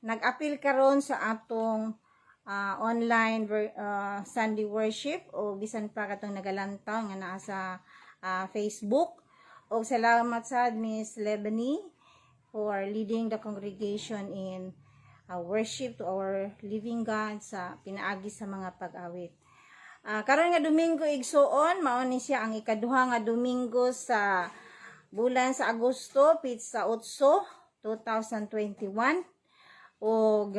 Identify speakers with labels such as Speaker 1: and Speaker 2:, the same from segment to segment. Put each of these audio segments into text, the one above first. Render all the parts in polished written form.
Speaker 1: Nag-appeal karon sa atong online Sunday worship o bisan pa katong nagalantaw nga naa sa Facebook. O salamat sa Miss Lebany for leading the congregation in worship to our living God sa pinaagi sa mga pag-awit. Karon nga Domingo igsuon, mao ni siya ang ikaduha nga Domingo sa bulan sa Agosto, pizza 8, 2021. Og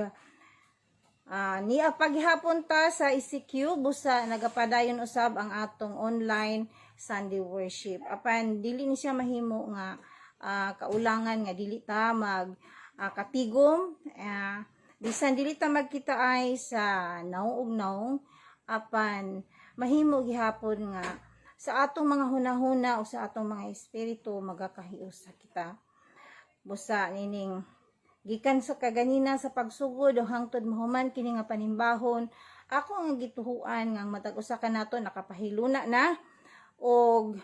Speaker 1: niya paghapon ta sa ECQ busa nagapadayon usab ang atong online Sunday worship. Apan dili ni siya mahimo nga kaulangan nga dili ta mag katigom, bisan dili ta magkita ay sa naong apan mahimo gihapon nga sa atong mga hunahuna o sa atong mga espiritu magakahiusa kita. Busa nining gikan sa kaganina sa pagsugod o hangtod mahuman kini nga panimbahon, ako nga gituhuan nga matag usa ka nato nakapahiluna na og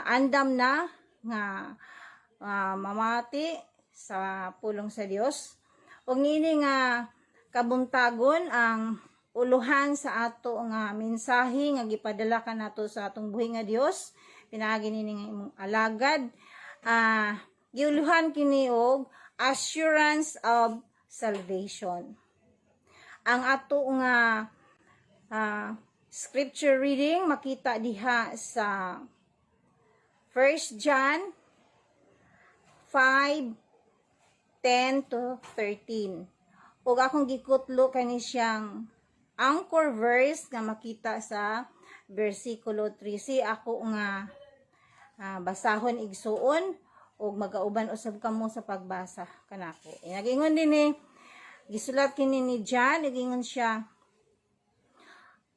Speaker 1: andam na nga mamati sa pulong sa Dios. Og ngini nga kabuntagon ang uluhan sa ato nga mensahe nga gipadala kanato sa atong buhi nga Dios, pinaagi nini nga imong alagad. Giuluhan kini og assurance of salvation. Ang ato nga scripture reading makita diha sa 1 John 5:10 to 13. Ug akong gikutlo kani siyang anchor verse nga makita sa versikulo 3. Si ako nga basahon igsuon og magauban usab kamo sa pagbasa kanako. Nagingon din gisulat kini ni John, nagingon siya,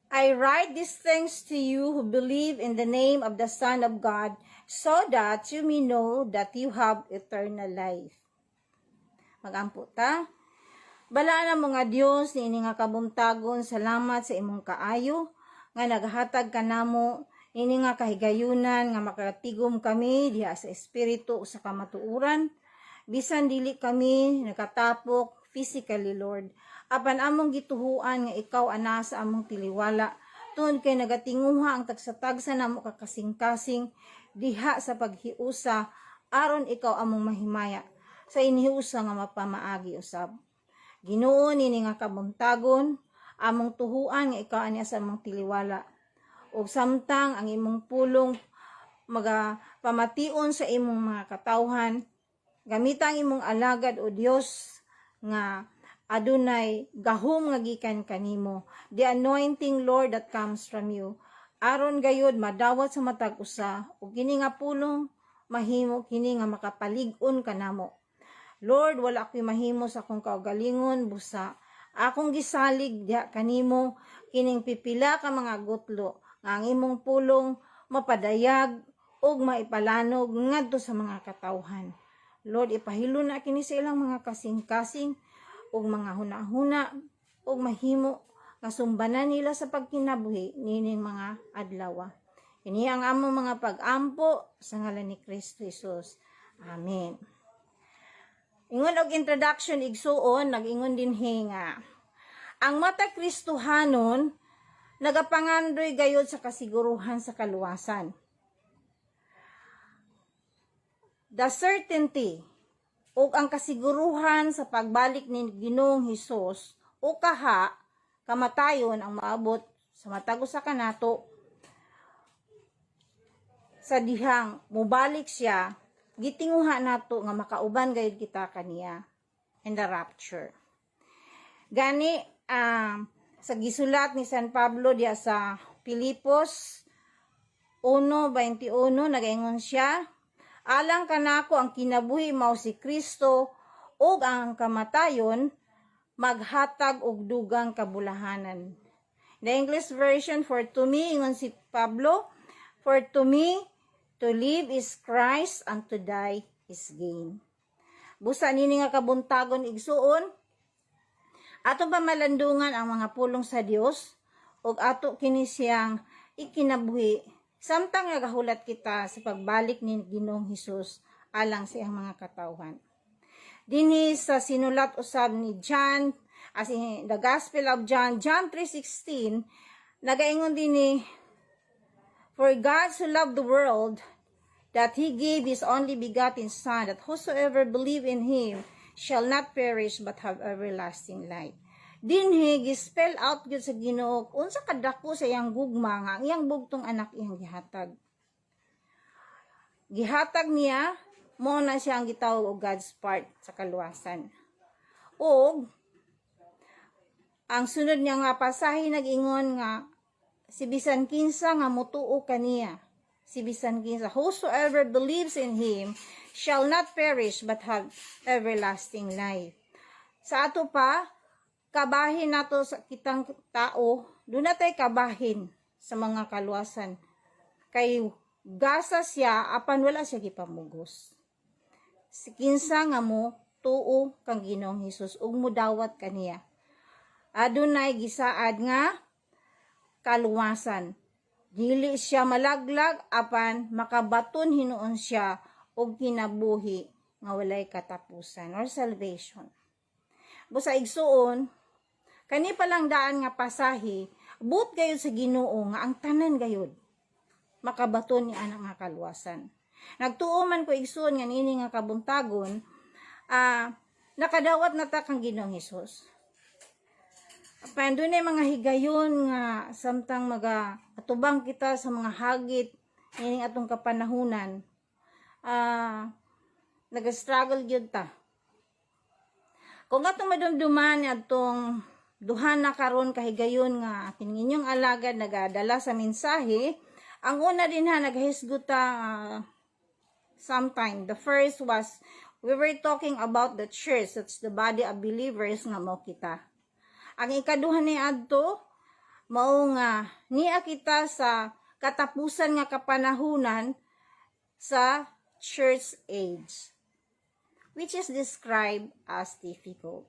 Speaker 1: I write these things to you who believe in the name of the Son of God, so that you may know that you have eternal life. Magampo ta. Balaan ang mga Dios ni nga kabuntagon, salamat sa imong kaayo nga naghatag kanamo ini nga kahigayunan nga makatigom kami diha sa espiritu sa kamatuuran, bisan dili kami nakatapok physically, Lord. Apan among gituhuan nga ikaw ana sa among tiliwala, tungod kay nagatinguha ang tagsatagsa namo kakasing-kasing diha sa paghiusa aron ikaw among mahimaya sa iniusa nga mapamaagi usab. Ginoo nini nga kabuntagon, among tuhuan nga ikaw ana sa among tiliwala. O samtang ang imong pulong magapamation sa imong mga katawhan, gamitang imong alagad o Dios nga adunay gahom nga gikan kanimo, the anointing Lord that comes from you, aron gayud madawat sa matag usa ug kini nga pulong mahimo kini nga makapalig-on kanamo. Lord, wala ako'y mahimo sa akong kaugalingon busa akong gisalig diha kanimo kining pipila ka mga gutlo nga ang imong pulong mapadayag ug maipalanog ngadto sa mga katawhan. Lord, ipahilo na kini sa ilang mga kasing-kasing ug mga hunahuna ug mahimo nga sumbanan nila sa pagkinabuhi nining mga adlaw. Ini ang among mga pag-ampo sa ngalan ni Kristo Jesus. Amen. Ingon og introduction igsuon, nag-ingon din nga ang mata Kristohanon nagapangandoy gayud sa kasiguruhan sa kaluwasan. The certainty ug ang kasiguruhan sa pagbalik ni Ginoong Hesus o kamatayon ang maabot sa matag usa kanato sa dihang mubalik siya, gitinguha nato nga makauban gayud kita kaniya in the rapture. Gani sa gisulat ni San Pablo diya sa Filipos 1:21 nagaingon siya, alang kanako ang kinabuhi mao si Kristo ug ang kamatayon maghatag og dugang kabulahanan. The English version, for to me, ingon si Pablo, for to me to live is Christ and to die is gain. Busa nini nga kabuntagon igsuon, ato ba malandungan ang mga pulong sa Dios ug ato kini siyang ikinabuhi samtang nagahulat kita sa pagbalik ni Ginoong Hesus alang sa iyang mga katawhan. Dinhi sa sinulat usab ni John, as in the Gospel of John, John 3:16, nagaingon dinhi, for God so loved the world that he gave his only begotten Son, that whosoever believe in him shall not perish but have everlasting life. Dinhi gispell out gyud sa Ginoo unsa kadako sa iyang gugma nga ang iyang bugtong anak iyang gihatag. Gihatag niya mo na siya ang gitawag og God's part sa kaluwasan. O ang sunod niya nga pasahi nag-ingon nga si bisan kinsa nga motuo kaniya, si bisan kinsa, whosoever believes in him shall not perish but have everlasting life. Sa ato pa kabahin nato sa kitang tao, doon natay kabahin sa mga kaluwasan. Kay gasa siya, apan wala siya gipamugos. Si kinsa nga mo, tuo kang Ginoong Hesus, ug mo dawat kaniya. Adunay gisaad nga kaluwasan. Dili siya malaglag, apan makabaton hinuon siya og kinabuhi nga walay katapusan or salvation. Busa igsuon, kani palang daan nga pasahi, but gayud sa Ginoo nga ang tanan gayud makabaton ni anak nga kaluwasan. Nagtuo man ko igsuon nga nini nga kabuntagon, nakadawat na ta kang Ginoong Hesus. Pandunay mga higayon nga samtang atubang kita sa mga hagit nining atong kapanahunan, nag-struggle gyud ta. Kung atong madumduman atong duha na karon kahigayon nga kining inyong alagad nagadala sa mensahe, ang una din naghisguta sometime. The first was we were talking about the church, that's the body of believers nga mao kita. Ang ikaduha ni adto mao nga niya kita sa katapusan nga kapanahunan sa church age, which is described as difficult.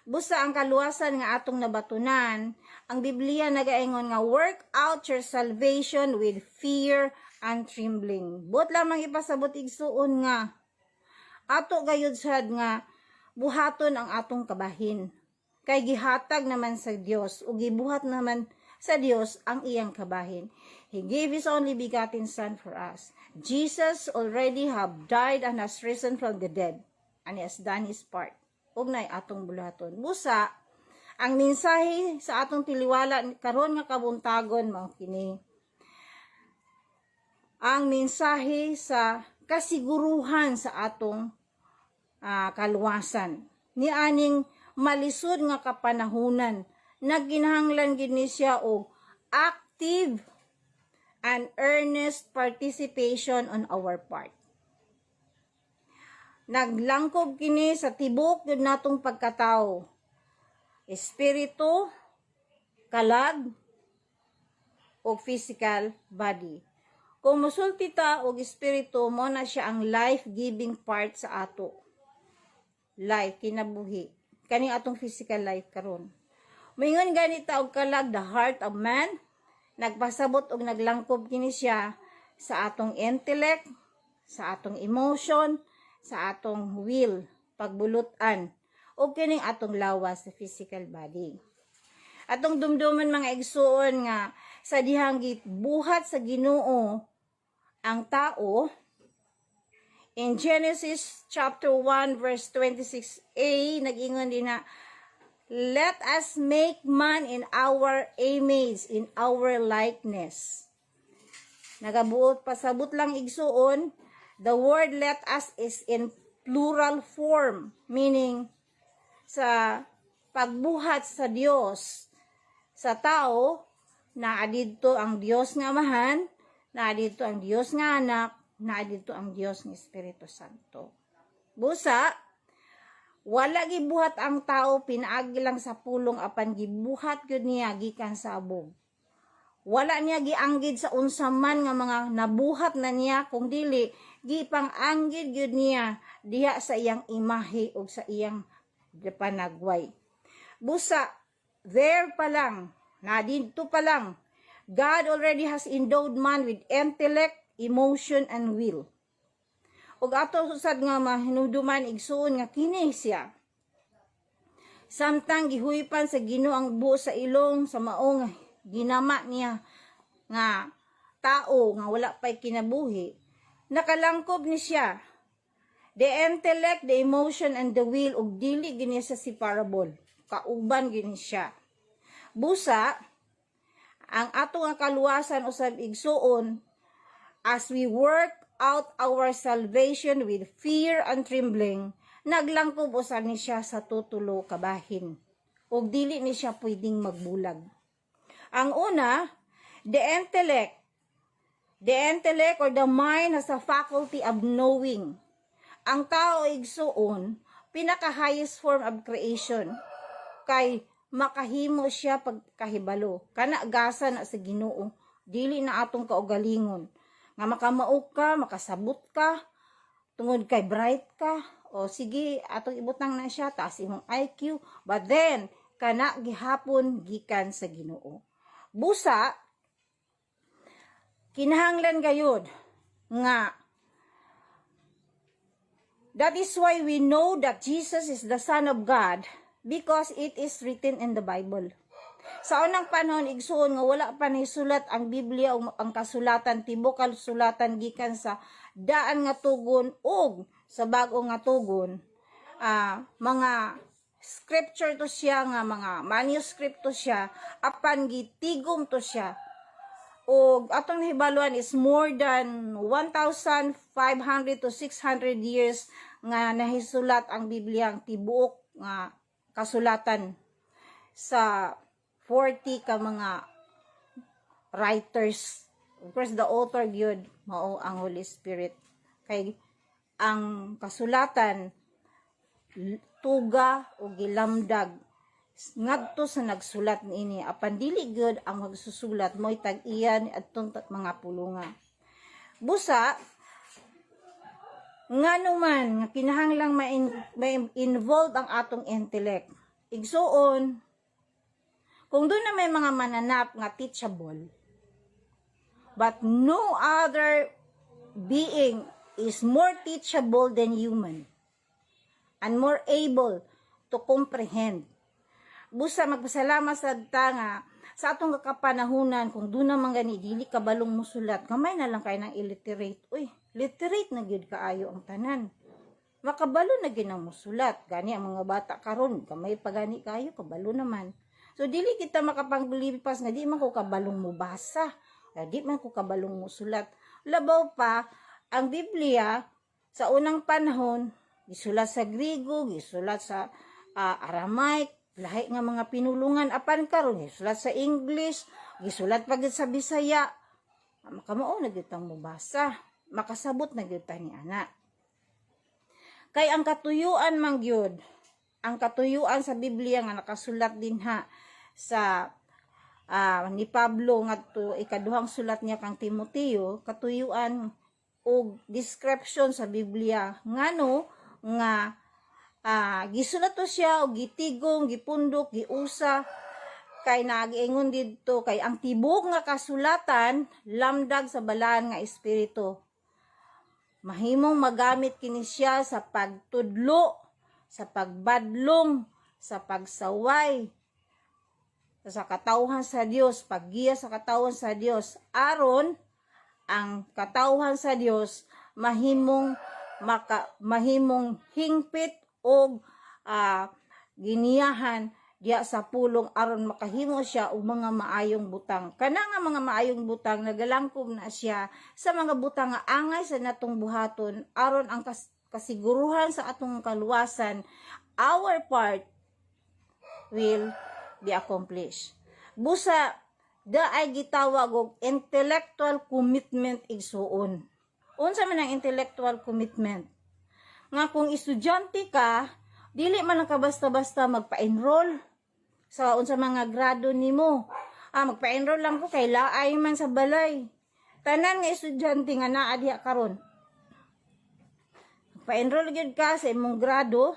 Speaker 1: Busa ang kaluwasan nga atong nabatunan, ang Biblia nagaingon nga work out your salvation with fear and trembling. Buot lamang ipasabot igsuon nga ato gayud sad nga buhaton ang atong kabahin. Kay gihatag naman sa Dios ug gibuhat naman sa Dios ang iyang kabahin. He gave his only begotten Son for us. Jesus already have died and has risen from the dead, and he has done his part. Ug nay atong bulaton. Busa ang mensahe sa atong tiliwala karon nga kabuntagon mao kini. Ang mensahe sa kasiguruhan sa atong kaluwasan. Ni aning malisod nga kapanahunan, nagginahanglan gid ni siya og active and earnest participation on our part. Naglangkob kini sa tibok yun natong pagkatao. Espiritu, kalag, o physical body. Kung musulti ta og espiritu, mo na siya ang life-giving part sa ato. Life, kinabuhi. Kaning atong physical life karon. Moingon ganita og kalag, the heart of man, nagpasabot og naglangkob kini siya sa atong intellect, sa atong emotion, sa atong will, pagbulutan, o kining atong lawas sa physical body. Atong dumduman mga igsuon nga sa dihang buhat sa Ginoo ang tao, in Genesis chapter 1 verse 26a, nag-ingon din na, let us make man in our image, in our likeness. Nagabuot, pasabot lang igsuon, the word let us is in plural form, meaning sa pagbuhat sa Dios sa tao, naadidto ang Dios nga Amahan, naadidto ang Dios nga Anak, naadidto ang Dios nga Espiritu Santo. Busa, wala gibuhat ang tao pinaagi lang sa pulong apan gibuhat gyud niya gikan sa abog. Wala niya gianggid sa unsa man nga mga nabuhat na niya, kung dili gipang-anggid gyud niya diha sa iyang imahe o sa iyang panagway. Busa, there pa lang, nadito pa lang, God already has endowed man with intellect, emotion, and will. ug ato usad nga mahinuduman igsuon nga kini siya samtang gihuipan sa Ginoo ang buo sa ilong sa mao nga ginama niya nga tao nga wala pay kinabuhi, nakalangkob ni siya the intellect, the emotion, and the will, ug dili gini sa separable, kauban gini siya. Busa ang ato nga kaluwasan usab igsuon as we work out our salvation with fear and trembling, naglangkob usab ni siya sa tutulo ka bahin ug dili ni siya pwedeng magbulag. Ang una, the intellect or the mind has a faculty of knowing. Ang tao igsuon pinaka highest form of creation kay makahimo siya pagkahibalo kana gasa na sa Ginoo, dili na atong kaugalingon nga makamaog ka, makasabot ka tungod kay bright ka, o sige atong ibutang na siya taas imong IQ, but then kana gihapon gikan sa Ginoo. Busa kinahanglan gayud nga that is why we know that Jesus is the Son of God, because it is written in the Bible. Sa unang panahon igsuon nga wala pa nisulat ang Biblia o ang kasulatan tibok kasulatan gikan sa daan nga tugon ug sa bag-o nga tugon, mga scripture to siya nga mga manuscript to siya apan gitigom to siya. Og atong nahibaluan is more than 1,500 to 600 years nga nahisulat ang Biblia, ang tibuok nga kasulatan sa 40 ka mga writers. Of course, the author gyud mao ang Holy Spirit. Kay ang kasulatan tuga o gilamdag ngadto sa nagsulat niini, apan dili gyud ang magsusulat mo'y tag-iyan adtong mga pulunga. Busa ngano man nga kinahanglang ma-involve ang atong intellect. Igsuon kung doon na may mga mananap nga teachable, but no other being is more teachable than human and more able to comprehend. Busa magpasalamat sa nga sa atong kakapanahunan kung doon naman gani dili kabalong musulat, gamay na lang kayo ng illiterate. Uy, literate na gyud kaayo ang tanan. Makabalo na gyud ang musulat. Gani ang mga bata karon, gamay pa gani kayo, kabalo naman. So dili kita makapanglipas nga di man ko kabalong mubasa, di man ko kabalong musulat. Labaw pa ang Biblia sa unang panahon gisulat sa Griego, gisulat sa Aramaic, lahi nga mga pinulungan apan karon gisulat sa English, gisulat pag sa Bisaya. Makamao na gyud tang mubasa, makasabot na gyud ta ni ana. Kay ang katuyuan man gyud, ang katuyuan sa Biblia nga nakasulat din ha sa ni Pablo ngadto ikaduhang sulat niya kang Timoteo, katuyuan o description sa Biblia ngano nga gisulat to siya og gitigong, gipundok, giusa kay nagiingon didto kay ang tibok nga kasulatan lamdag sa balaan nga espiritu. Mahimong magamit kini siya sa pagtudlo, sa pagbadlong, sa pagsaway sa katawhan sa Dios, paggiya sa katawhan sa Dios, aron ang katawhan sa Dios mahimong hingpit og giniyahan diya sa pulong aron makahimo siya og mga maayong butang. Kana nga mga maayong butang nagalangkob na siya sa mga butang nga angay sa natong buhaton aron ang kasiguruhan sa atong kaluwasan, our part will be accomplished. Busa daay gitawag og intellectual commitment igsuon. Unsa man ang intellectual commitment? Nga kung estudyante ka, dili man ka basta-basta magpa-enroll sa unsa mga grado nimo. Magpa-enroll lang ko kay laay man sa balay. Tanan nga estudyante nga naa diha karon. Magpa-enroll gyud ka sa imong grado.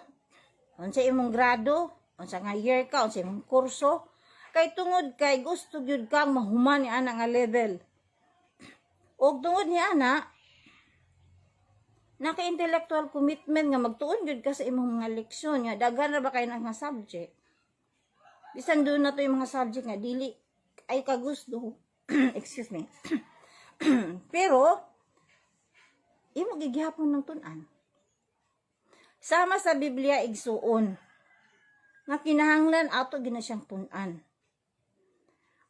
Speaker 1: Unsa imong grado? Unsa nga year ka? Unsa imong kurso? Kay tungod kay gusto gyud kang mahuman ni ana nga level. Og tungod ni ana naka-intellectual commitment nga magtuon gyud ka sa imong mga leksyon nga daghan ra ba kay nga subject. Bisan doon na to yung mga subject nga dili ay kagusto. Excuse me. Pero imo gigihapon ng tun-an. Sama sa Biblia igsuon nga kinahanglan ato gina siyang tun-an.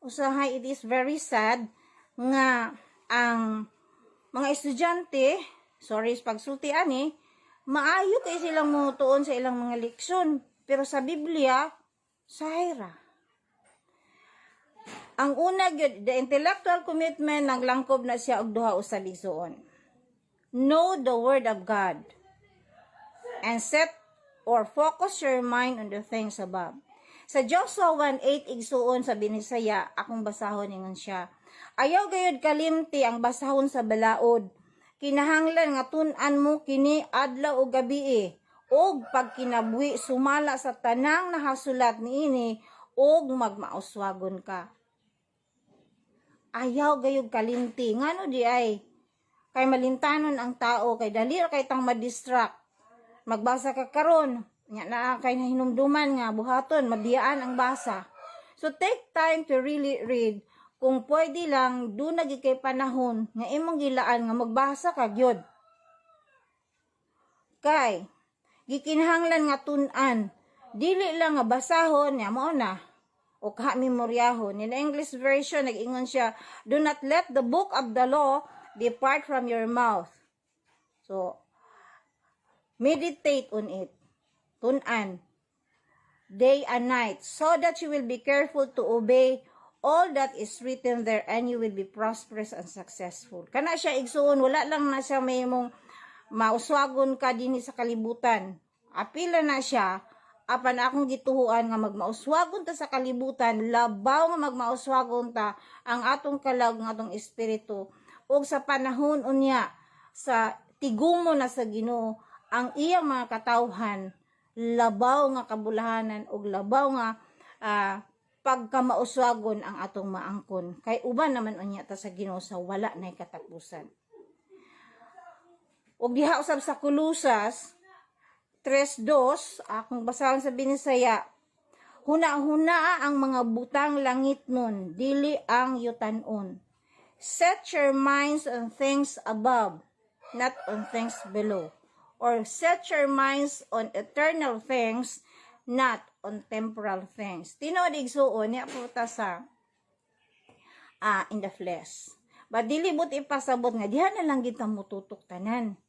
Speaker 1: Usahay, it is very sad nga ang mga estudyante, sorry pagsulti ani, maayo kay silang mutuon sa ilang mga leksyon, pero sa Biblia sayra. Ang una gyud, the intellectual commitment naglangkob na siya og duha usab igsuon. Know the word of God and set or focus your mind on the things above. Sa Joshua 1:8 igsuon sa binisaya, akong basahon ingon siya. Ayaw gayud kalimti ang basahon sa balaod. Kinahanglan nga tun-an mo kini adlaw ug gabii. Og pag kinabuhi sumala sa tanang nahasulat niini og magmauswagon ka. Ayaw gayud kalimti. Ngano di ay? Kay malintanon ang tao, kay dali ra kay tang ma-distract. Magbasa ka karon, nya na kay nahinumduman nga buhaton mabiyaan ang basa. So take time to really read. Kung pwede lang do na kay panahon nga imong gilaan nga magbasa ka gyud. Kay gikinahanglan nga tun-an, dili lang nga basahon nya mao na o kaha memoryahon. In English version nag-ingon siya, do not let the book of the law depart from your mouth. So meditate on it. Tun-an day and night, so that you will be careful to obey all that is written there, and you will be prosperous and successful. Kana siya igsuon, wala lang na siya may mong mauswagon ka dinhi sa kalibutan. Apila na siya, apan akong gituhuan nga magmauswagon ta sa kalibutan, labaw nga magmauswagon ta ang atong kalag ng atong espiritu. Ug sa panahon unya, sa tigumo na sa Ginoo, ang iyang mga katawhan, labaw nga kabulahanan ug labaw nga pagkamauswagon ang atong maangkon. Kay uban naman unya ta sa Ginoo sa wala nay katapusan. Ug diha usab sa Kolosas 3:2, akong basahon sa binisaya, huna-huna ang mga butang langit nun, dili ang yutan-on. Set your minds on things above, not on things below. Or set your minds on eternal things, not on temporal things. Tinuod igsuon niya po ta sa in the flesh. But dili but ipasabot nga diha na lang gid ta mututok tanan.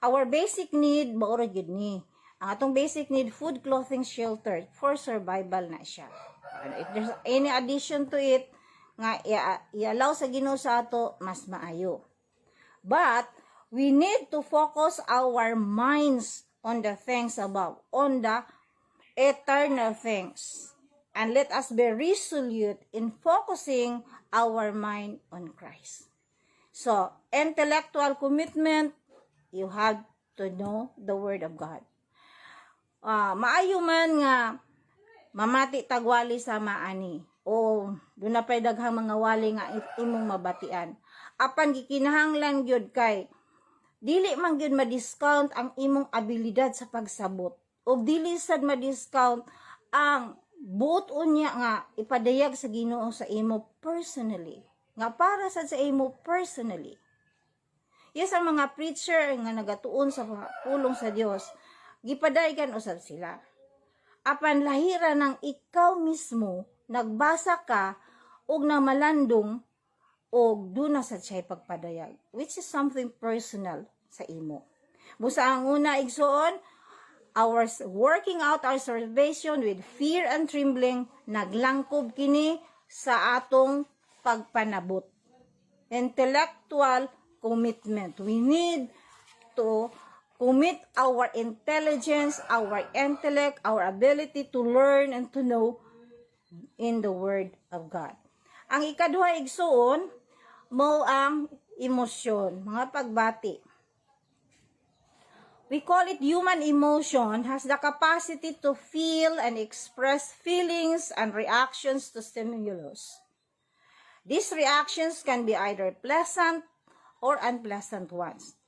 Speaker 1: Our basic need maura gid ni. Ang atong basic need, food, clothing, shelter, for survival na siya. If there's any addition to it nga i-allow sa Ginoo sa ato, mas maayo. But we need to focus our minds on the things above, on the eternal things. And let us be resolute in focusing our mind on Christ. So, intellectual commitment, you have to know the Word of God. Maayo man nga mamati tagwali sa maani o doon na pa'y daghang mga wali nga imong mabatian. Apan gikinahanglan gyud kay dili man gyud ma-discount ang imong abilidad sa pagsabot o dili sad ma-discount ang buot unya nga ipadayag sa Ginoo sa imo personally, nga para sad sa imo personally. Yes, ang mga preacher nga nagatuon sa pulong sa Dios, gipadayon usab sila. Apan lahira ng ikaw mismo nagbasa ka og namalandong og duna sa siya'y pagpadayag, which is something personal sa imo. Busa ang una igsuon, our working out our salvation with fear and trembling, naglangkob kini sa atong pagpanabot. Intellectual commitment. We need to commit our intelligence, our intellect, our ability to learn and to know in the Word of God. Ang ikaduha igsuon, mo ang emosyon, mga pagbati. We call it human emotion, has the capacity to feel and express feelings and reactions to stimulus. These reactions can be either pleasant or unpleasant ones.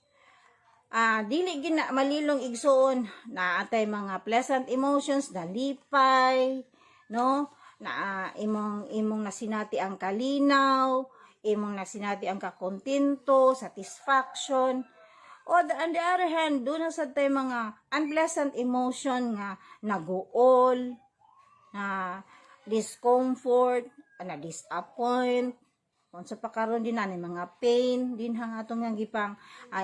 Speaker 1: dili gina malilong igsuon na atay mga pleasant emotions na lipay, no, na imong nasinati ang kalinaw, imong nasinati ang kakontento, satisfaction. On the other hand, doon sa tay mga unpleasant emotion nga naguol, na discomfort, na disappoint, kung sa pakaron din na mga pain din hang atong nga gipang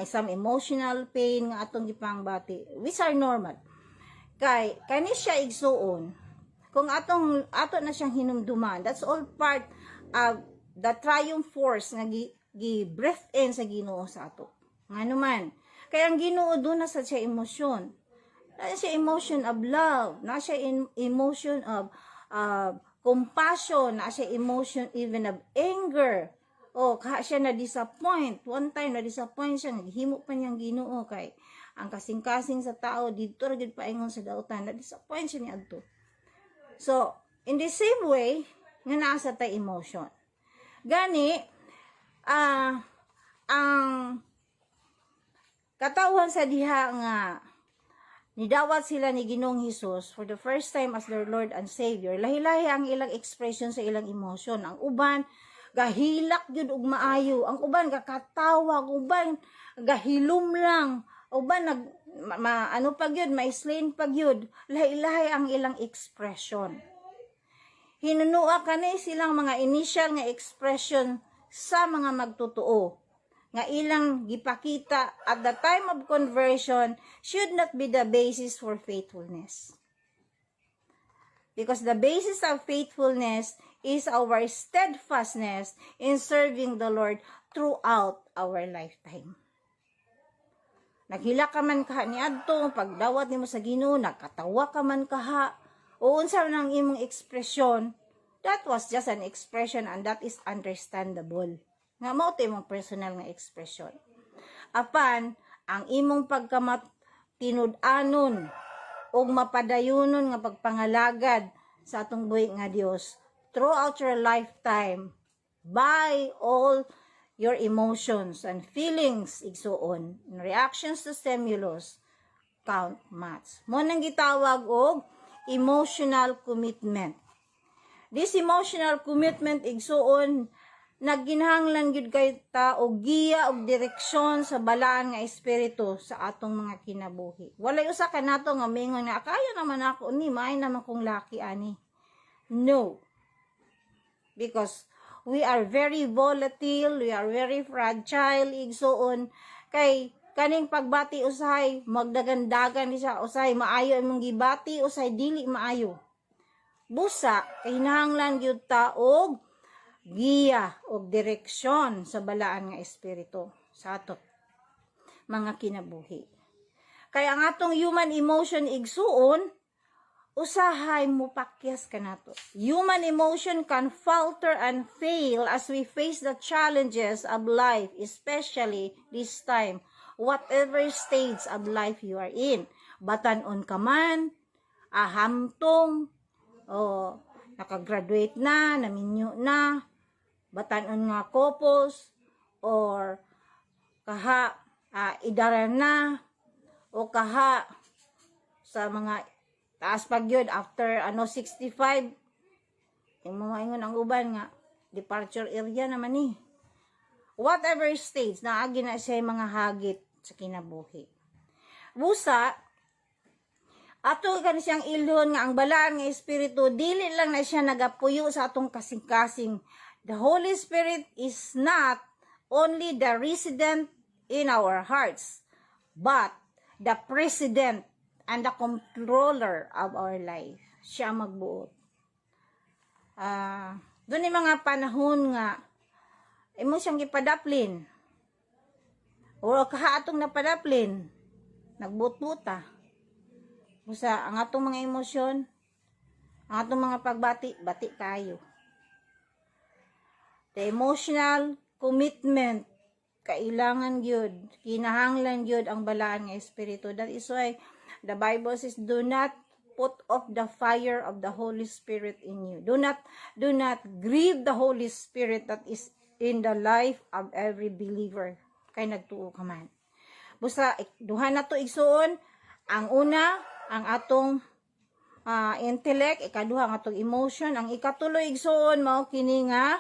Speaker 1: some emotional pain nga atong gipang bati, which are normal. Kani siya igsuon, kung ato na siyang hinumduman, that's all part of the triumph force nga gi-breath in sa Ginoo sa ato. Ngano man, kaya ang Ginoo doon na sa siya emosyon. Na siya emotion of love, na siya emotion of compassion, na siya emotion even of anger. O kaha siya na disappoint. One time na disappoint siya, naghimo pa niyang Ginoo kay ang kasing-kasing sa tao dito ra gid paingon sa dautan, na disappoint siya niadto. So, in the same way, nga naa sa tay emotion. Gani ang katawhan sa diha nga nidawat sila ni Ginoong Hesus for the first time as their Lord and Savior. Lahi-lahi ang ilang expression sa ilang emotion. Ang uban gahilak gyud og maayo, ang uban gakatawa, ang uban gahilom lang, uban ano pa gyud, ma-explain pa gyud. Lahi-lahi ang ilang expression. Hinunua kanay silang mga initial nga expression sa mga magtotoo nga ilang gipakita at the time of conversion should not be the basis for faithfulness. Because the basis of faithfulness is our steadfastness in serving the Lord throughout our lifetime. Naghila ka man kaha ni adto, pagdawat nimo sa Ginoo, nakatawa ka man kaha, o unsa nang imong ekspresyon, that was just an expression and that is understandable. Nga mao to imong personal nga expression. Apan ang imong pagkamat tinud-anon og mapadayunon nga pagpangalagad sa atong buhi nga Dios throughout your lifetime by all your emotions and feelings igsuon, reactions to stimulus count much. Mo nang gitawag og emotional commitment. This emotional commitment igsuon nagginahanglan gyud kay ta og giya og direksyon sa balaan nga espiritu sa atong mga kinabuhi. Walay usa ka nato nga mingon nga kaya naman ako ni may naman kong laki ani. No. Because we are very volatile, we are very fragile igsuon kay kaning pagbati usahay magdagandagan siya, usahay maayo imong gibati, usahay dili maayo. Busa kinahanglan gyud ta og giya o direksyon sa balaan nga espiritu sa ato mga kinabuhi. Kaya ang atong human emotion igsuon, usahay mo pakyas kanato. Human emotion can falter and fail as we face the challenges of life, especially this time, whatever stage of life you are in. Batanon ka man, ahamtong, o nakagraduate na, naminyo na, batanon nga couples, or kaha idara na, o kaha sa mga taas pag yun, after 65, yung mga ingon ang uban nga, departure area naman eh. Whatever stage, naagi na siya mga hagit sa kinabuhi. Busa, ato ka na siyang ilhon nga ang balaan nga espiritu, dili lang na siya nagapuyo sa atong kasing-kasing. The Holy Spirit is not only the resident in our hearts, but the president and the controller of our life. Siya magbuot. Doon yung mga panahon nga, imo siyang ipadaplin. O kahatong napadaplin, nagbuot-buta. Busa, ang atong mga emosyon, ang atong mga pagbati, bati kayo. The emotional commitment, kailangan yun, kinahanglan yun ang balaan nga espiritu. That is why the Bible says, do not put off the fire of the Holy Spirit in you. Do not grieve the Holy Spirit that is in the life of every believer. Kay nagtuo ka man. Busa duha na to igsuon. Ang una, ang atong intellect, ikaduha ang atong emotion, ang ikatulo igsuon mao kini nga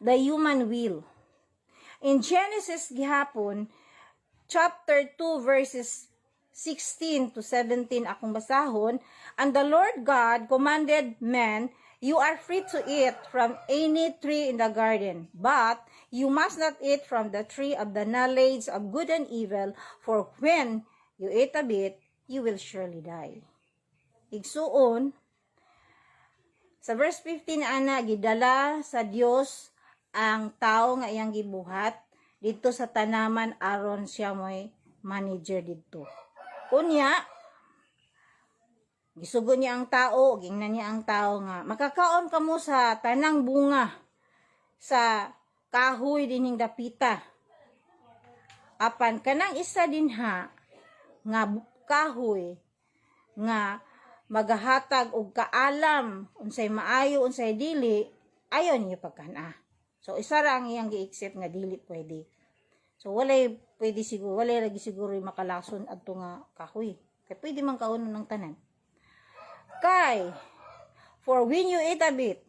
Speaker 1: the human will. In Genesis gihapon, chapter 2 verses 16 to 17 akong basahon, and the Lord God commanded man, you are free to eat from any tree in the garden, but you must not eat from the tree of the knowledge of good and evil, for when you eat of it, you will surely die. Igsuon, sa verse 15 ana, gidala sa Dios ang tao nga iyang gibuhat dito sa tanaman aron siya mo'y manager dito. Unya, gisugo niya ang tao, gingnan niya ang tao nga, makakaon ka mo sa tanang bunga, sa kahoy dining dapita. Apan, kanang isa din ha, nga kahoy, nga magahatag og kaalam, unsay maayo, unsay dili, ayaw niyo pagkana. So, isa ra ang iyang gi-accept nga dili pwede. So, walay pwede siguro, walay lagi siguro yung makalason adto nga kahoy. Kaya pwede man kaunon ng tanan. Kay, for when you eat a bit,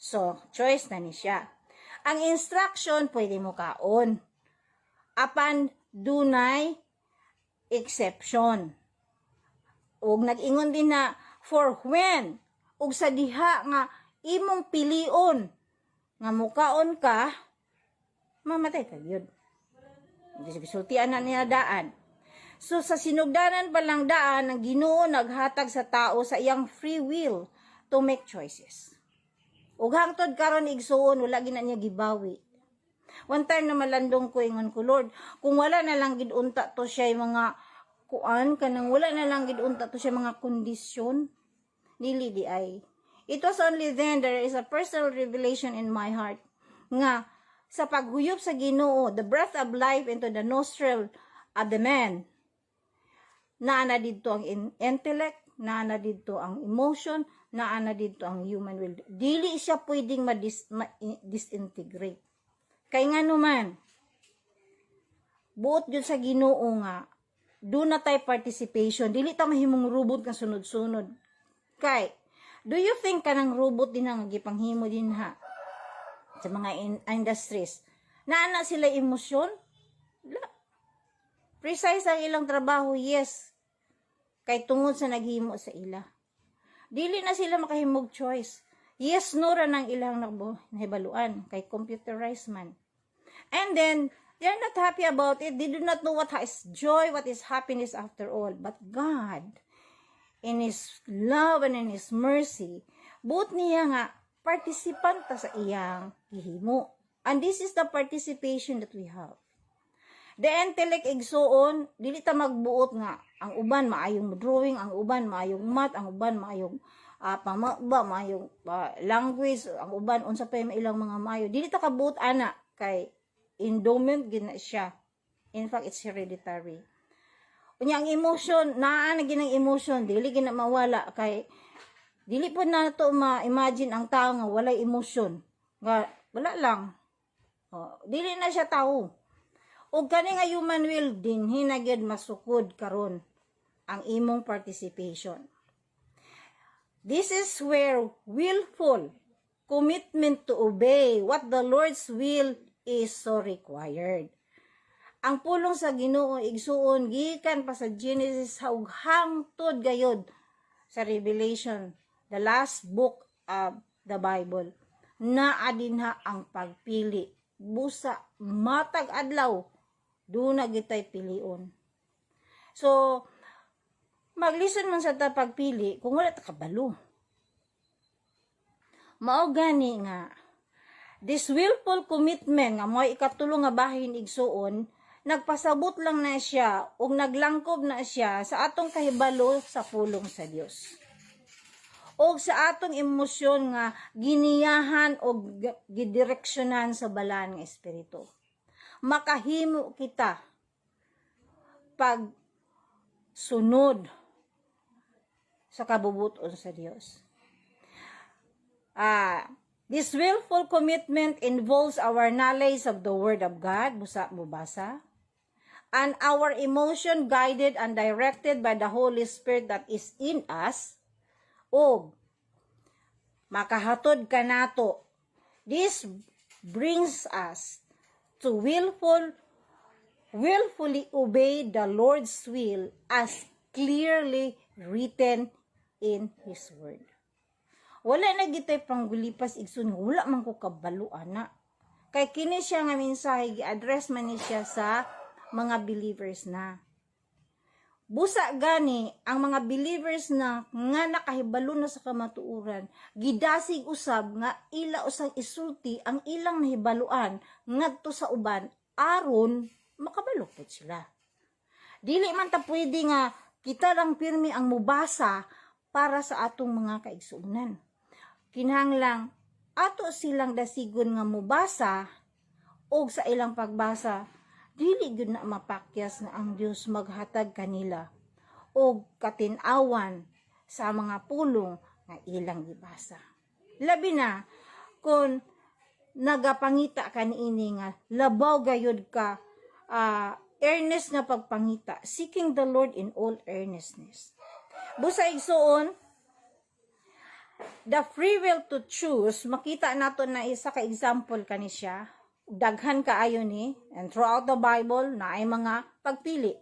Speaker 1: so, choice na ni siya. Ang instruction, pwede mo kaon. Apan, dunay exception. Ug nag-ingon din na, for when, ug sa diha nga, imong pilion, nga mukaon ka, mamatay ka yun. Sultian na niya daan. So, sa sinugdanan palang daan, ang Ginoo naghatag sa tao sa iyang free will to make choices. Ug hangtod karon igsuon, wala gina niya gibawi. One time na malandong ko, ingon ko, Lord, kung wala na lang gidunta to siya yung mga kuan, kanang wala na lang gidunta to siya mga kondisyon, dili di ay. It was only then there is a personal revelation in my heart nga sa paghuyop sa Ginoo, the breath of life into the nostril of the man, naana dito ang intellect, naana dito ang emotion, naana dito ang human will. Dili siya pwedeng ma-disintegrate. Kay nga naman, buot yun sa Ginoo nga, do na tayo participation, dili ta mahimong robot nga sunod-sunod. Kay, do you think kanang robot din ang gipanghimo din ha? Sa mga industries. Naana sila emosyon? La. Precise ang ilang trabaho, yes. Kay tungod sa naghimo sa ila. Dili na sila makahimog choice. Yes, no ra ng ilang nahibaluan. Kay computerized man. And then, they're not happy about it. They do not know what is joy, what is happiness after all. But God, in His love and in His mercy, buot niya nga, participant ta sa iyang gihimo. And this is the participation that we have. The intellect igsuon, dili ta magbuot nga, ang uban maayong drawing, ang uban maayong math, ang uban maayong pamaba, maayong language, ang uban unsa pa yung ilang mga maayo. Dili ta kabuot ana, kay endowment gina siya. In fact, it's hereditary. Unya ang emotion, naa na ginang emotion, dili gina mawala, kay dili po na to ma-imagine ang tao nga walay emosyon. Nga, wala lang. Dili na siya tao. O kani nga human will din, hinagad masukod karon ang imong participation. This is where willful commitment to obey what the Lord's will is so required. Ang pulong sa Ginoo igsuon, gikan pa sa Genesis hangtod gayod sa Revelation, the last book of the Bible, na adinha ang pagpili. Busa, matag adlaw, doon na gitay pilion. So, maglisten man sa ta pagpili, kung wala ta kabalo. Mao gani nga, this willful commitment nga mo ikatulo nga bahin igsuon, nagpasabot lang na siya, o naglangkob na siya sa atong kahibalo sa pulong sa Dios. O sa atong emosyon nga giniyahan o gidireksyonan sa balaan nga espiritu. Makahimo kita pag sunod sa kabubuton sa Dios. This willful commitment involves our knowledge of the Word of God, busa mubasa, and our emotion guided and directed by the Holy Spirit that is in us, o makahatod ka nato. This brings us to willfully obey the Lord's will as clearly written in His Word. Wala na gitay panggulipas igsoon, wala man ko kabaluan na. Kay kini siya nga mensahe gi-address man ni siya sa mga believers na. Busa gani ang mga believers na nga nakahibalo na sa kamatuuran, gidasig usab nga ila usang isulti ang ilang nahibaluan ngadto sa uban aron makabalo pud sila. Dili man ta pwede nga kita lang pirmi ang mubasa para sa atong mga kaigsuonan. Kinahanglang ato silang dasigon nga mubasa og sa ilang pagbasa dili gyud na mapakyas na ang Dios maghatag kanila og katin-awan sa mga pulong nga ilang gibasa. Labi na kung nagapangita kaniini nga labaw gayud ka earnest na pagpangita, seeking the Lord in all earnestness. Busa igsuon, the free will to choose, makita nato na isa ka example kani siya. Daghan kaayo ni, and throughout the Bible na ay mga pagpili.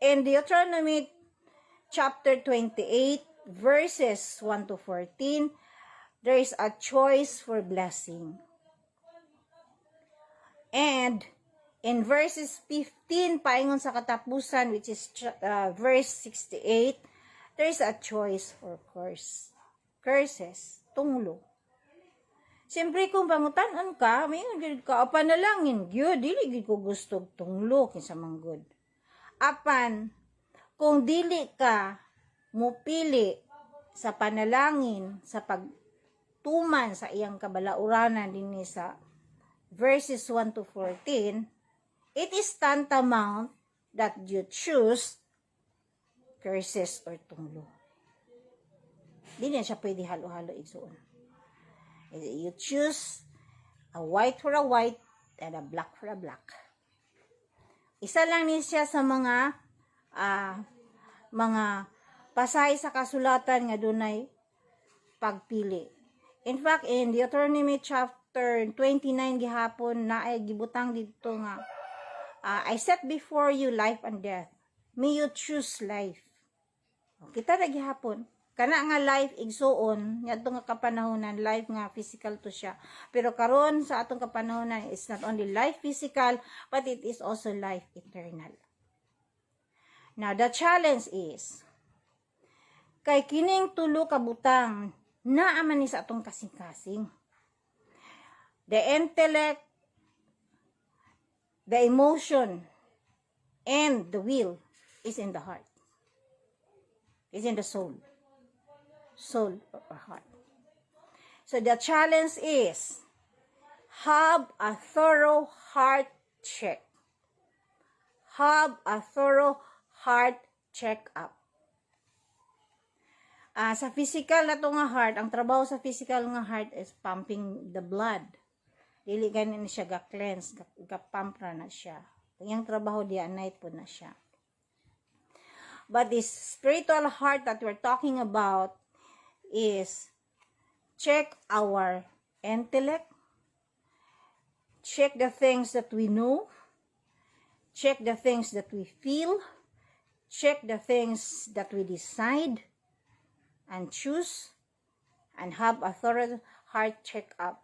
Speaker 1: In Deuteronomy chapter 28 verses 1 to 14, there is a choice for blessing. And in verses 15 paingon sa katapusan, which is verse 68, there is a choice for curses, tunglo. Siyempre kung pangutanon ka, mayon gid ka panalangin gyud, dili gid ko gusto tunglo kinsa manggod. Apan kung dili ka mupili sa panalangin sa pagtuman sa iyang kabalauranan dinhi sa verses 1 to 14, it is tantamount that you choose curses or tunglo. Dili siya pwede halo-halo igsuon. You choose a white for a white and a black for a black. Isa lang ni siya sa mga pasahay sa kasulatan nga dunay pagpili. In fact, in Deuteronomy chapter 29 gihapon na ay gibutang dito nga I set before you life and death. May you choose life. Kita na gihapon. Kana nga life igsuon, ngadto nga kapanahonan life nga physical to siya. Pero karon sa atong kapanahonan it's not only life physical but it is also life eternal. Now the challenge is kay kining tulo ka butang naa man ni sa atong kasing-kasing. The intellect, the emotion, and the will is in the heart. Is in the soul or heart. So the challenge is have a thorough heart check. Have a thorough heart check-up. Sa physical na to nga heart, ang trabaho sa physical nga heart is pumping the blood. Dili ganin siya ga-cleanse, ga-pump na siya. Yung trabaho diya, night po na siya. But this spiritual heart that we're talking about is check our intellect, check the things that we know, check the things that we feel, check the things that we decide and choose, and have a thorough heart check-up.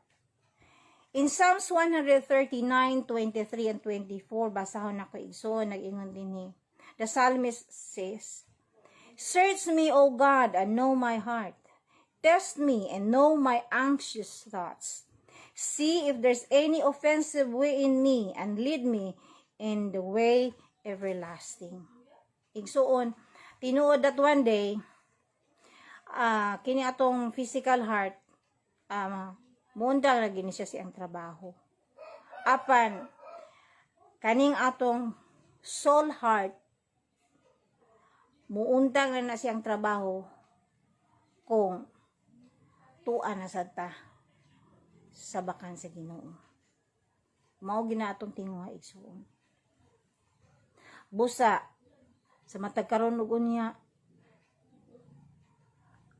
Speaker 1: In Psalms 139:23 and 24, basahon ako igsoon, nag-ingon dinhi. The psalmist says, "Search me, O God, and know my heart. Test me and know my anxious thoughts. See if there's any offensive way in me and lead me in the way everlasting." Igsuon, tinuod that one day, kini atong physical heart, muundang lagi ni siya siyang trabaho. Apan, kaning atong soul heart, muundang na siyang trabaho kung tuan na sa ta sa bakan sa Ginoo. Mao gina atong tinguha igsuon. busa sa matag karon ug unya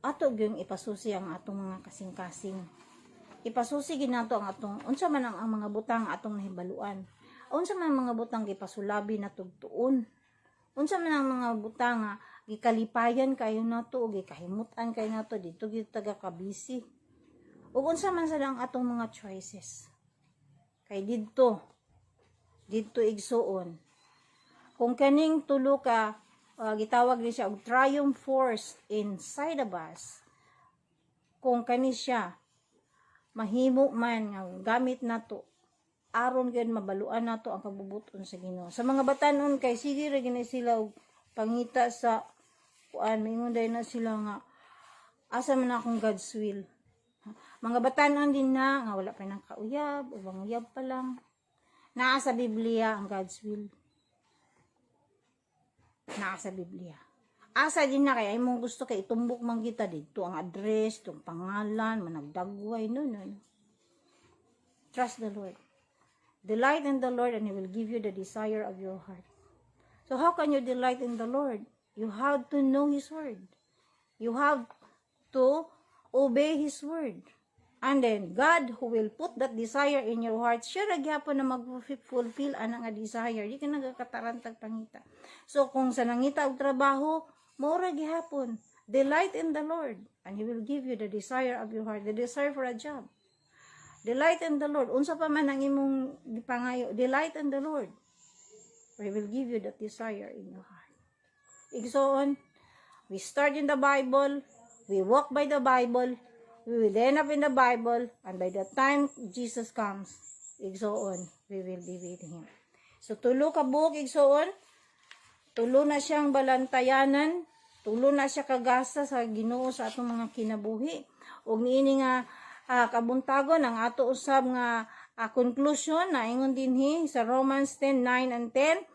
Speaker 1: ato gyud ipasusi ang atong mga kasing-kasing. Ipasusi ginato ang atong unsa man ang mga butang atong nahibaluan. Unsa man ang mga butang gipasulabi na tugtuon. Unsa man ang mga butang nga gikalipayan kayo nato ug gikahimutan kayo nato dito gyud taga kabisi. Ug unsa man sad ang atong mga choices. Kay didto igsuon. Kung kaning tulo ka gitawag ni siya og triumph force inside of us. Kung kani siya mahimo man nga gamit nato aron gyud mabaluan nato ang kabubuton sa Ginoo. Sa mga batanon kay sige ra gini sila og pangita sa kuan mingon day na sila nga asa man akong God's will. Mga batanon din na nga wala pa nang kauyab o banguyab pa lang. Naa sa Biblia ang God's will. Naa sa Biblia. Asa din na kaya imong gusto kay itumbok man kita dito ang address, tong pangalan, managdagway no. Trust the Lord. Delight in the Lord and He will give you the desire of your heart. So how can you delight in the Lord? You have to know His word. You have to obey His word. And then, God who will put that desire in your heart, siya ra gyapon na mag-fulfill ana nga desire. Di ka nagakatarantag pangita. So, kung sa nangita og trabaho, mora gihapon. Delight in the Lord, and He will give you the desire of your heart, the desire for a job. Delight in the Lord. Unsa pa man ang imong gipangayo, delight in the Lord. For He will give you that desire in your heart. Igsoon, we start in the Bible, we walk by the Bible, we will end up in the Bible, and by the time Jesus comes, igsoon, we will be with Him. So, tulo ka buok, igsoon, tulo na siyang balantayanan, tulo na siya kagasa sa Ginoo sa atong mga kinabuhi. Ug niini nga kabuntagon ang ato usab nga conclusion na ingon dinhi sa Romans 10:9 and 10.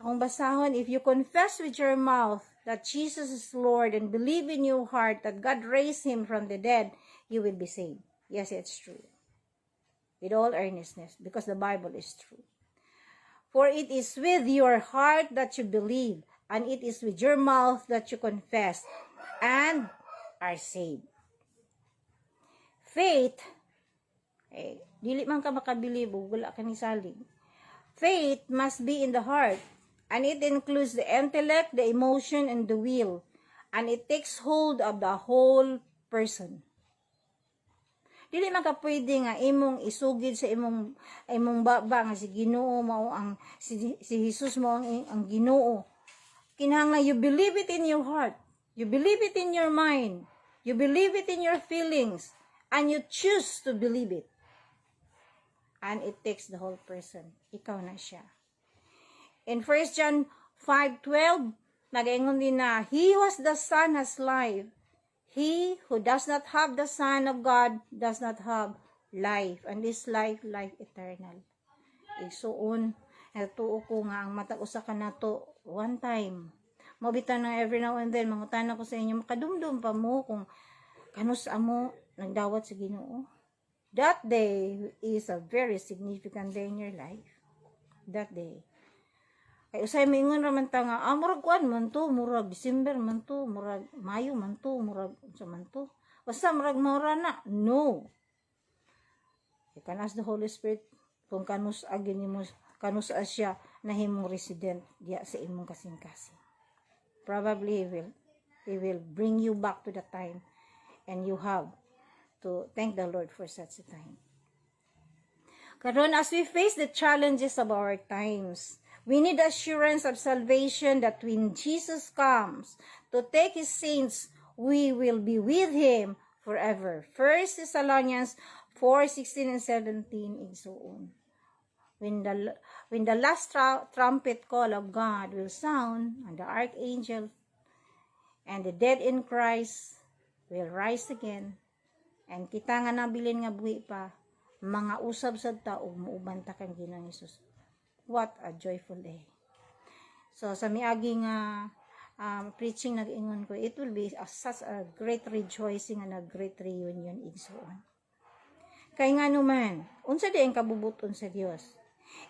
Speaker 1: Akong basahon, if you confess with your mouth that Jesus is Lord and believe in your heart that God raised Him from the dead, you will be saved. Yes, it's true. With all earnestness, because the Bible is true. For it is with your heart that you believe, and it is with your mouth that you confess, and are saved. Faith, dili man ka makabilib, wala ka ni salig. Faith must be in the heart, and it includes the intellect, the emotion, and the will, and it takes hold of the whole person. Dili man ka pwede nga imong isugid sa imong baba nga si Ginoo mao ang si Jesus mo ang Ginoo. Kinahanglan you believe it in your heart. You believe it in your mind. You believe it in your feelings, and you choose to believe it. And it takes the whole person. Ikaw na siya. In 1 John 5:12, nag-ingon din na, He who has the Son has life. He who does not have the Son of God does not have life. And this life eternal. Igsuon, natuo ko nga ang matag usa ka nato one time. Mabitaw na every now and then, mangutan ako sa inyo, makadumdum pa mo kung kanus amo nagdawat sa Ginoo. That day is a very significant day in your life. That day. Kay usay mingon ra man ta nga murag kuan man to, murag December man to, murag Mayo man to, murag unsa man to. Basta murag maura na. No. You can ask the Holy Spirit kung kanus agi nimo, kanus siya nahimong resident diya sa imong kasing-kasing. Probably he will bring you back to the time, and you have to thank the Lord for such a time. Karon, as we face the challenges of our times, we need assurance of salvation that when Jesus comes to take His saints, we will be with Him forever. 1 Thessalonians 4:16 and 17 and so on. When the last trumpet call of God will sound, and the archangel and the dead in Christ will rise again, and kita nga nabilin nga buhi pa, mga usab sad ta ug muuban ta kang Ginoong Hesus. What a joyful day. So sa miagi nga preaching nag-ingon ko, it will be such a great rejoicing and a great reunion igsoon. Kay nga naman, unsa di ang kabubuton sa Dios?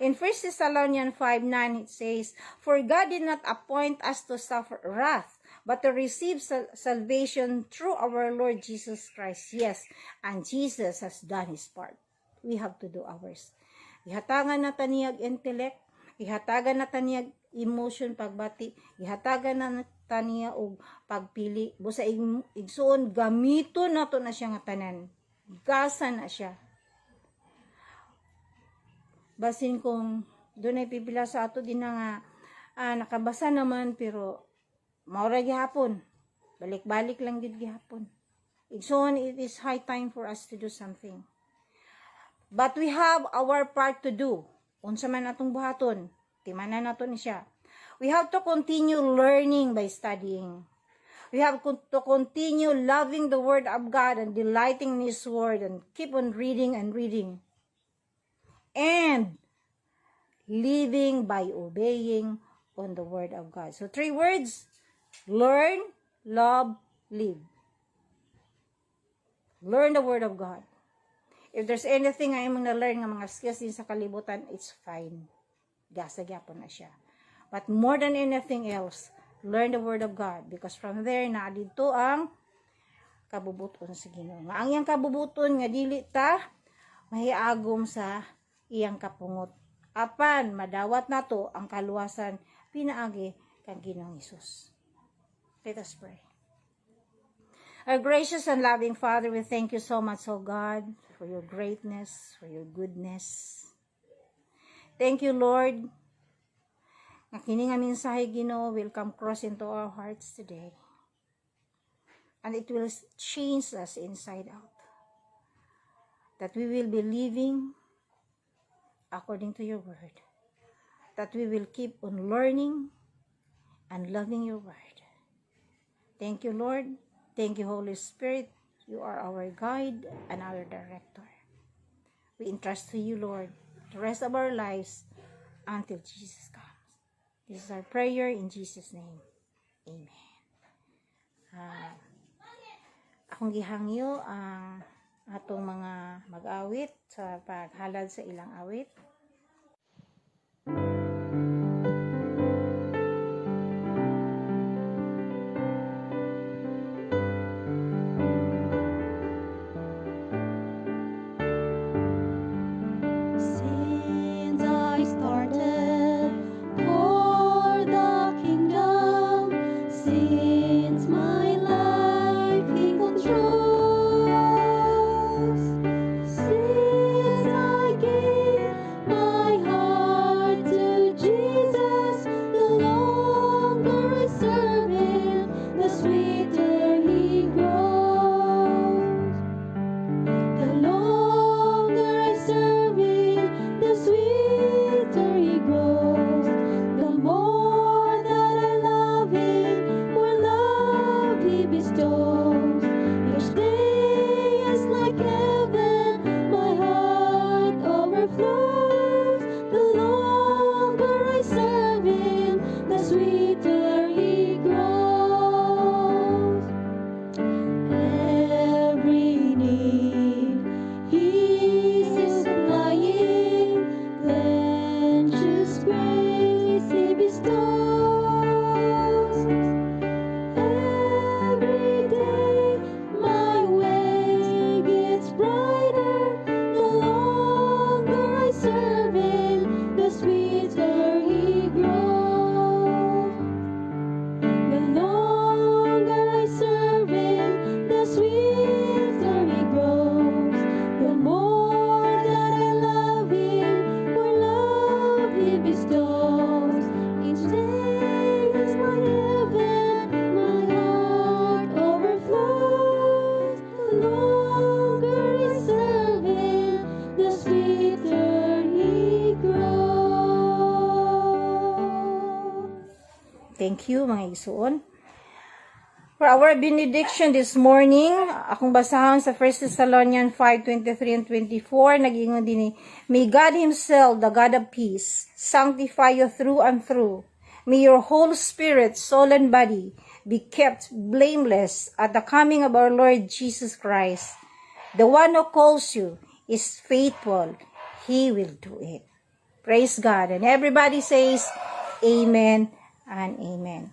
Speaker 1: In 1 Thessalonians 5:9 it says, "For God did not appoint us to suffer wrath, but to receive salvation through our Lord Jesus Christ." Yes, and Jesus has done His part. We have to do ours. Ihatagan na taniyag intellect, ihatagan na taniyag emotion pagbati, ihatagan na taniya og pagpili. Busa igsuon gamiton nato na siya nga tanan. Gasa na siya. Basin kung doon ay pipila sa ato din na nga nakabasa naman pero maura gihapon. Balik-balik lang gid gihapon. Igsoon, it is high time for us to do something. But we have our part to do. Unsa man atong buhaton, timanan nato ni siya. We have to continue learning by studying. We have to continue loving the Word of God and delighting in His Word and keep on reading and reading. And living by obeying on the Word of God. So 3 words: learn, love, live. Learn the Word of God. If there's anything ay mong na-learn nga mga skills din sa kalibutan, it's fine. Gasa-gyapon na siya. But more than anything else, learn the Word of God. Because from there, na dito ang kabubuton sa Ginoo. Nga ang iyang kabubuton, nga dili ta mahiagom sa iyang kapungot. Apan, madawat nato ang kaluwasan, pinaagi kang Ginoong Hesus. Let us pray. Our gracious and loving Father, we thank you so much, O God, for your greatness, for your goodness. Thank you, Lord, na kini nga mensahe, Ginoo, will come cross into our hearts today. And it will change us inside out. That we will be living according to your word. That we will keep on learning and loving your word. Thank you, Lord. Thank you, Holy Spirit. You are our guide and our director. We entrust to you, Lord, the rest of our lives until Jesus comes. This is our prayer in Jesus' name. Amen. Akong gihangyo ang atong mga mag-awit sa paghalad sa ilang awit. Thank you, mga igsuon. For our benediction this morning, akong basahan sa 1 Thessalonians 5:23 and 24, nag-ingon din may God Himself, the God of peace, sanctify you through and through. May your whole spirit, soul, and body be kept blameless at the coming of our Lord Jesus Christ. The one who calls you is faithful. He will do it. Praise God. And everybody says, Amen and Amen.